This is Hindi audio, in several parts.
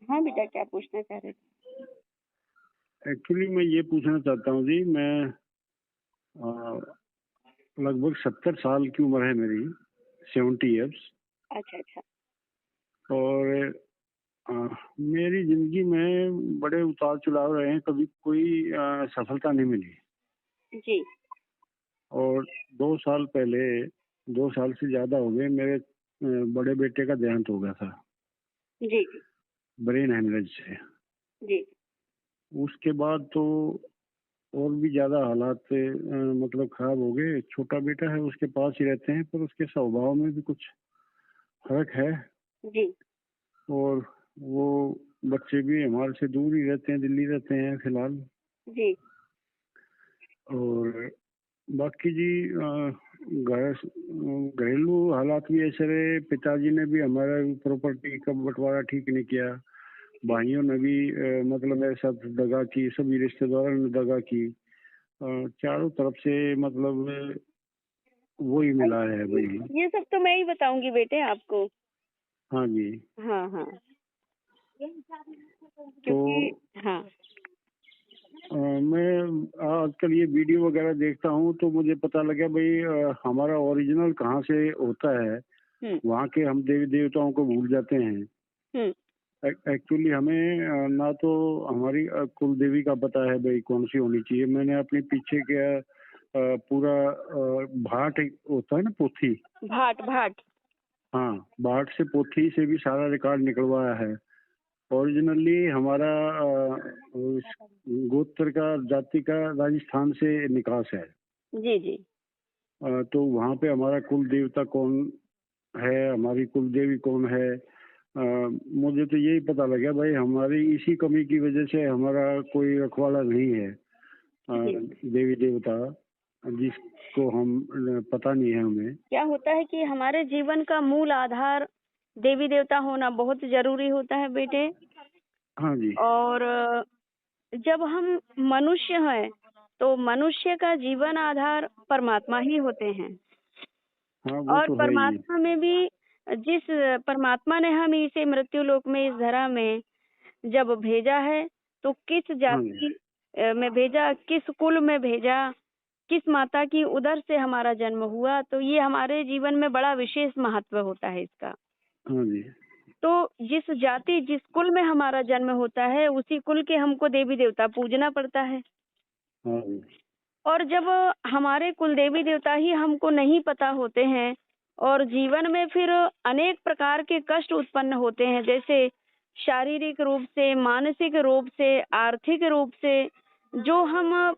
हाँ बेटा, क्या पूछना चाह रहे थे? एक्चुअली मैं ये पूछना चाहता हूँ जी, मैं अ, लगभग 70 साल की उम्र है मेरी, 70 इयर्स। अच्छा, अच्छा। और अ, मेरी ज़िंदगी में बड़े उतार-चढ़ाव रहे हैं, कभी कोई सफलता नहीं मिली। जी, और 2 साल पहले, 2 साल से ज़्यादा हो गए, मेरे बड़े बेटे का देहांत हो गया था, जी, जी, ब्रेन हेमरेज से। जी, उसके बाद तो और भी ज़्यादा हालात मतलब खराब हो गए। छोटा बेटा है, उसके पास ही रहते हैं, पर उसके स्वभाव में भी कुछ फ़र्क है। जी, और वो बच्चे भी हमारे से दूर ही रहते हैं, दिल्ली रहते हैं फिलहाल। जी, और बाकी जी घरेलू हालात भी ऐसे रहे। पिताजी ने भी हमारा प्रॉपर्टी का बंटवारा ठीक नहीं किया। भाइयों ने भी मतलब मेरे साथ दगा की, सभी रिश्तेदारों ने दगा की। चारों तरफ से मतलब वही मिला है वही। ये सब तो मैं ही बताऊंगी बेटे आपको। हाँ जी। हाँ, हाँ, तो क्योंकि हाँ, मैं आजकल ये वीडियो वगैरह देखता हूँ, तो मुझे पता लगा भाई हमारा ओरिजिनल कहाँ से होता है। हुँ, वहाँ के हम देवी देवताओं को भूल जाते हैं। हुँ, एक्चुअली हमें ना तो हमारी कुल देवी का पता है भाई कौन सी होनी चाहिए। मैंने अपने पीछे क्या पूरा भाट एक होता है ना, पोथी। भाट, भाट। हाँ, भाट से पोथी से भी सारा रिकॉर्ड निकलवाया है। ओरिजिनली हमारा उस गोत्र का, जाति का राजस्थान से निकास है। जी, जी, तो वहाँ पे हमारा कुल देवता कौन है, हमारी कुल देवी कौन है। मुझे तो यही पता लगा भाई हमारी इसी कमी की वजह से हमारा कोई रखवाला नहीं है। जी। देवी देवता जिसको हम पता नहीं है हमें। क्या होता है कि हमारे जीवन का मूल आधार देवी देवता होना बहुत ज़रूरी होता है बेटे। हाँ जी। और जब हम मनुष्य हैं, तो मनुष्य का जीवन आधार परमात्मा ही होते हैं। हाँ, वो और तो है ही। परमात्मा में भी जिस परमात्मा ने हम इसे मृत्यु लोक में, इस धरा में जब भेजा है, तो किस हाँ जी। जाति में भेजा, किस कुल में भेजा, किस माता की उदर से हमारा जन्म हुआ, तो ये हमारे जीवन में बड़ा विशेष महत्व होता है इसका। हाँ जी। तो जिस जाति, जिस कुल में हमारा जन्म होता है, उसी कुल के हमको देवी देवता पूजना पड़ता है। हाँ जी। और जब हमारे कुल देवी देवता ही हमको नहीं पता होते हैं, और जीवन में फिर अनेक प्रकार के कष्ट उत्पन्न होते हैं, जैसे शारीरिक रूप से, मानसिक रूप से, आर्थिक रूप से, जो हम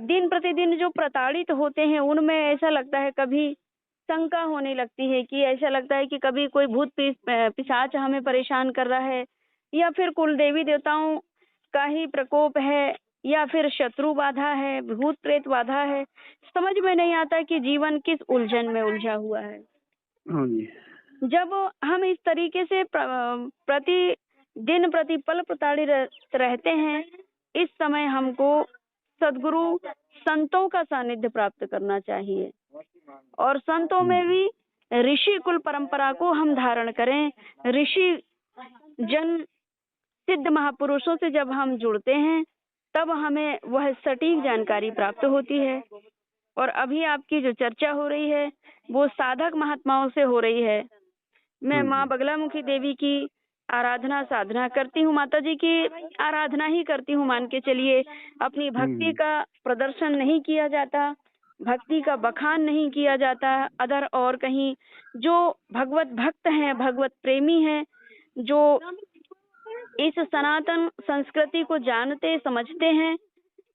दिन प्रतिदिन जो प्रताड़ित होते हैं, उनमें ऐसा लगता है, कभी शंका होने लगती है कि ऐसा लगता है कि कभी कोई भूत पिशाच हमें परेशान कर रहा है, या फिर कुल देवी देवताओं का ही प्रकोप है, या फिर शत्रु बाधा है, भूत प्रेत बाधा है। समझ में नहीं आता कि जीवन किस उलझन में उलझा हुआ है। हाँ जी। जब हम इस तरीके से प्रति दिन प्रतिपल प्रताड़ित रहते हैं, इस समय हमको सद्गुरु संतों का सानिध्य प्राप्त करना चाहिए। और संतों हाँ में जी। भी ऋषि कुल परंपरा को हम धारण करें। ऋषि जन सिद्ध महापुरुषों से जब हम जुड़ते हैं, तब हमें वह सटीक जानकारी प्राप्त होती है। और अभी आपकी जो चर्चा हो रही है, वो साधक महात्माओं से हो रही है। मैं हाँ माँ जी। बगलामुखी देवी की आराधना साधना करती हूँ, माता जी की आराधना ही करती हूँ, मान के चलिए। अपनी भक्ति हुँ। का प्रदर्शन नहीं किया जाता, भक्ति का बखान नहीं किया जाता अदर और कहीं। जो भगवत भक्त हैं, भगवत प्रेमी हैं, जो इस सनातन संस्कृति को जानते समझते हैं,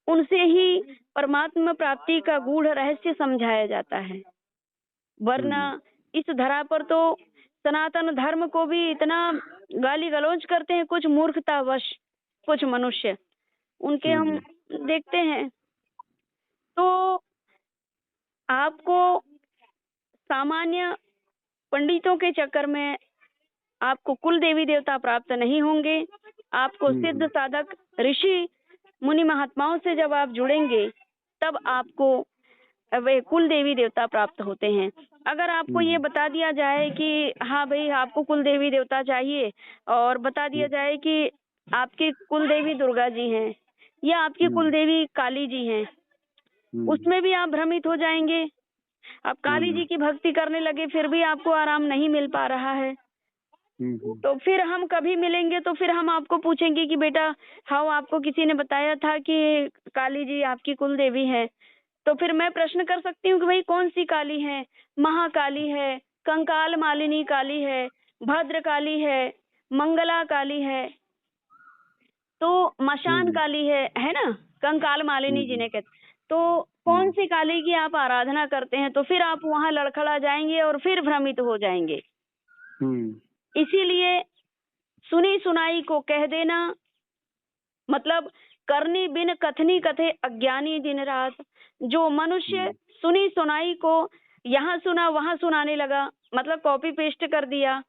उनसे ही परमात्मा प्राप्ति का गूढ़ रहस्य समझाया जाता है। हाँ वरना जी। इस धरा पर तो सनातन धर्म को भी इतना गाली गलौज करते हैं कुछ मूर्खतावश, कुछ मनुष्य, उनके हाँ हम जी। देखते हैं। तो आपको सामान्य पंडितों के चक्कर में आपको कुल देवी देवता प्राप्त नहीं होंगे। आपको हुँ, सिद्ध हुँ। साधक ऋषि मुनि महात्माओं से जब आप जुड़ेंगे, तब आपको वे कुल देवी देवता प्राप्त होते हैं। अगर आपको ये बता दिया जाए कि हाँ भाई आपको कुल देवी देवता चाहिए, और बता दिया जाए कि आपकी कुल देवी दुर्गा जी हैं या आपकी कुल देवी काली जी हैं, उसमें भी आप भ्रमित हो जाएंगे। अब काली जी की भक्ति करने लगे फिर भी आपको आराम नहीं मिल पा रहा है, तो फिर हम कभी मिलेंगे तो फिर हम आपको पूछेंगे कि बेटा हाँ आपको किसी ने बताया था कि काली जी आपकी कुल देवी है, तो फिर मैं प्रश्न कर सकती हूँ कि भाई कौन सी काली है? महाकाली है, कंकाल मालिनी काली है, भद्र काली है, मंगला काली है, तो मशान काली है ना, कंकाल मालिनी जिन्हें कहते। तो कौन सी काली की आप आराधना करते हैं? तो फिर आप वहां लड़खड़ा जाएंगे और फिर भ्रमित हो जाएंगे। इसीलिए सुनी सुनाई को कह देना, मतलब करनी बिन कथनी कथे अज्ञानी दिन रात। जो मनुष्य सुनी सुनाई को यहाँ सुना वहां सुनाने लगा, मतलब कॉपी पेस्ट कर दिया,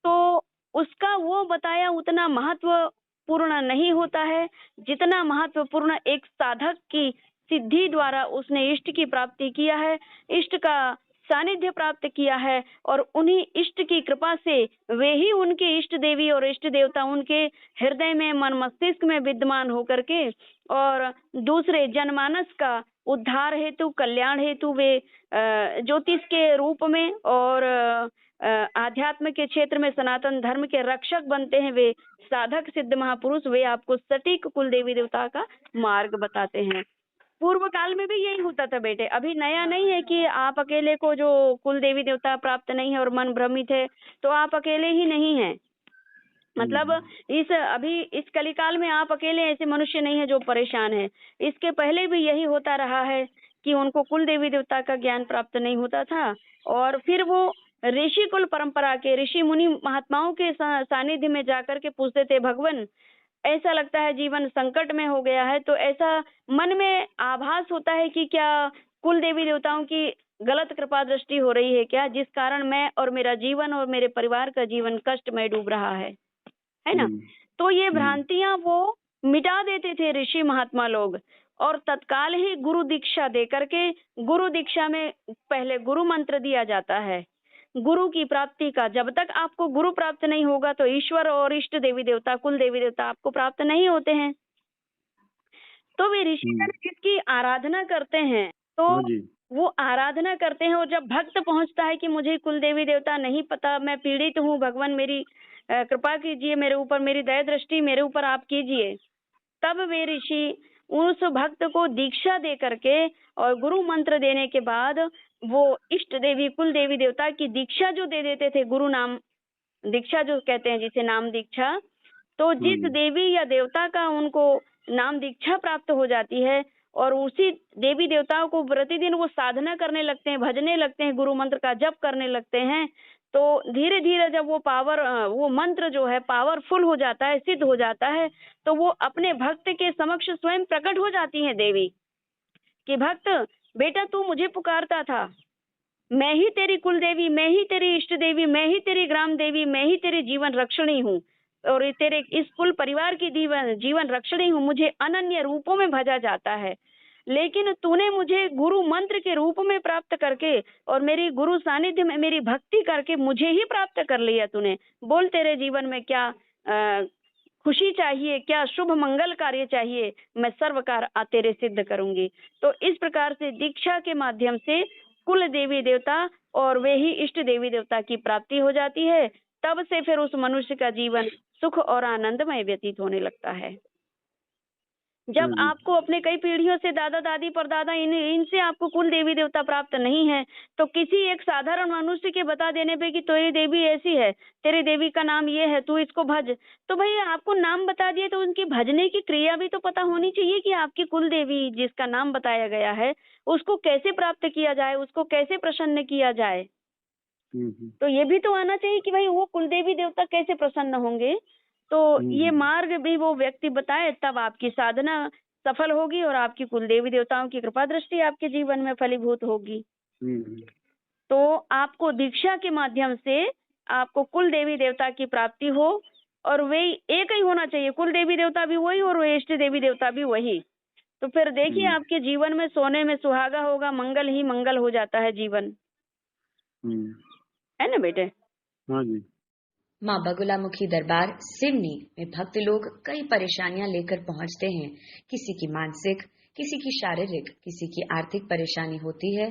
तो उसका वो बताया उतना महत्वपूर्ण नहीं होता है जितना महत्वपूर्ण एक साधक की सिद्धि द्वारा उसने इष्ट की प्राप्ति किया है, इष्ट का सानिध्य प्राप्त किया है, और उन्हीं इष्ट की कृपा से वे ही उनके इष्ट देवी और इष्ट देवता उनके हृदय में मन मस्तिष्क में विद्यमान होकर के और दूसरे जनमानस का उद्धार हेतु कल्याण हेतु वे ज्योतिष के रूप में और आध्यात्म के क्षेत्र में सनातन धर्म के रक्षक बनते हैं। वे साधक सिद्ध महापुरुष, वे आपको सटीक कुल देवी देवता का मार्ग बताते हैं। पूर्व काल में भी यही होता था बेटे, अभी नया नहीं है कि आप अकेले को जो कुल देवी देवता प्राप्त नहीं है और मन भ्रमित है तो आप अकेले ही नहीं हैं। मतलब अभी इस कलिकाल में आप अकेले ऐसे मनुष्य नहीं है जो परेशान है। इसके पहले भी यही होता रहा है कि उनको कुल देवी देवता का ज्ञान प्राप्त नहीं होता था, और फिर वो ऋषि कुल परंपरा के ऋषि मुनि महात्माओं के सानिध्य में जाकर के पूछते थे, भगवान ऐसा लगता है जीवन संकट में हो गया है, तो ऐसा मन में आभास होता है कि क्या कुल देवी देवताओं की गलत कृपा दृष्टि हो रही है क्या, जिस कारण मैं और मेरा जीवन और मेरे परिवार का जीवन कष्ट में डूब रहा है ना। तो ये भ्रांतियां वो मिटा देते थे ऋषि महात्मा लोग, और तत्काल ही गुरु दीक्षा दे करके, गुरु दीक्षा में पहले गुरु मंत्र दिया जाता है गुरु की प्राप्ति का। जब तक आपको गुरु प्राप्त नहीं होगा तो ईश्वर और इष्ट देवी देवता कुल देवी देवता आपको प्राप्त नहीं होते हैं। तो वे ऋषि जिसकी आराधना करते हैं तो वो आराधना करते हैं, और जब भक्त पहुंचता है कि मुझे कुल देवी देवता नहीं पता, मैं पीड़ित हूँ, भगवान मेरी कृपा कीजिए मेरे ऊपर, मेरी दया दृष्टि मेरे ऊपर आप कीजिए, तब वे ऋषि उस भक्त को दीक्षा दे करके और गुरु मंत्र देने के बाद वो इष्ट देवी कुल देवी देवता की दीक्षा जो दे देते थे, गुरु नाम दीक्षा जो कहते हैं जिसे नाम दीक्षा, तो जिस देवी या देवता का उनको नाम दीक्षा प्राप्त हो जाती है और उसी देवी देवताओं को प्रतिदिन वो साधना करने लगते हैं, भजने लगते हैं, गुरु मंत्र का जप करने लगते हैं, तो धीरे धीरे जब वो मंत्र जो है पावरफुल हो जाता है, सिद्ध हो जाता है, तो वो अपने भक्त के समक्ष स्वयं प्रकट हो जाती है देवी कि भक्त बेटा तू मुझे पुकारता था, मैं ही तेरी कुल देवी, मैं ही तेरी इष्ट देवी, मैं ही तेरी ग्राम देवी, मैं ही तेरी जीवन रक्षणी हूँ और तेरे इस कुल परिवार की जीवन रक्षणी हूँ। मुझे अनन्य रूपों में भजा जाता है, लेकिन तूने मुझे गुरु मंत्र के रूप में प्राप्त करके और मेरी गुरु सानिध्य में मेरी भक्ति करके मुझे ही प्राप्त कर लिया तूने। बोल तेरे जीवन में क्या खुशी चाहिए, क्या शुभ मंगल कार्य चाहिए, मैं सर्व कार्य तेरे सिद्ध करूंगी। तो इस प्रकार से दीक्षा के माध्यम से कुल देवी देवता और वे ही इष्ट देवी देवता की प्राप्ति हो जाती है। तब से फिर उस मनुष्य का जीवन सुख और आनंदमय व्यतीत होने लगता है। जब आपको अपने कई पीढ़ियों से दादा दादी परदादा इनसे आपको कुल देवी देवता प्राप्त नहीं है, तो किसी एक साधारण मनुष्य के बता देने पे कि तेरी देवी ऐसी है, तेरी देवी का नाम ये है, तू इसको भज, तो भाई आपको नाम बता दिए तो उनकी भजने की क्रिया भी तो पता होनी चाहिए कि आपकी कुल देवी जिसका नाम बताया गया है उसको कैसे प्राप्त किया जाए, उसको कैसे प्रसन्न किया जाए। तो ये भी तो आना चाहिए कि भाई वो कुल देवी देवता कैसे प्रसन्न होंगे। तो ये मार्ग भी वो व्यक्ति बताए, तब आपकी साधना सफल होगी और आपकी कुल देवी देवताओं की कृपा दृष्टि आपके जीवन में फलीभूत होगी। तो आपको दीक्षा के माध्यम से आपको कुल देवी देवता की प्राप्ति हो, और वे एक ही होना चाहिए, कुल देवी देवता भी वही और इष्ट देवी देवता भी वही। तो फिर देखिए आपके जीवन में सोने में सुहागा होगा, मंगल ही मंगल हो जाता है जीवन। है ना बेटे? हाँ जी। माँ बगुलामुखी दरबार सिवनी में भक्त लोग कई परेशानियां लेकर पहुंचते हैं। किसी की मानसिक, किसी की शारीरिक, किसी की आर्थिक परेशानी होती है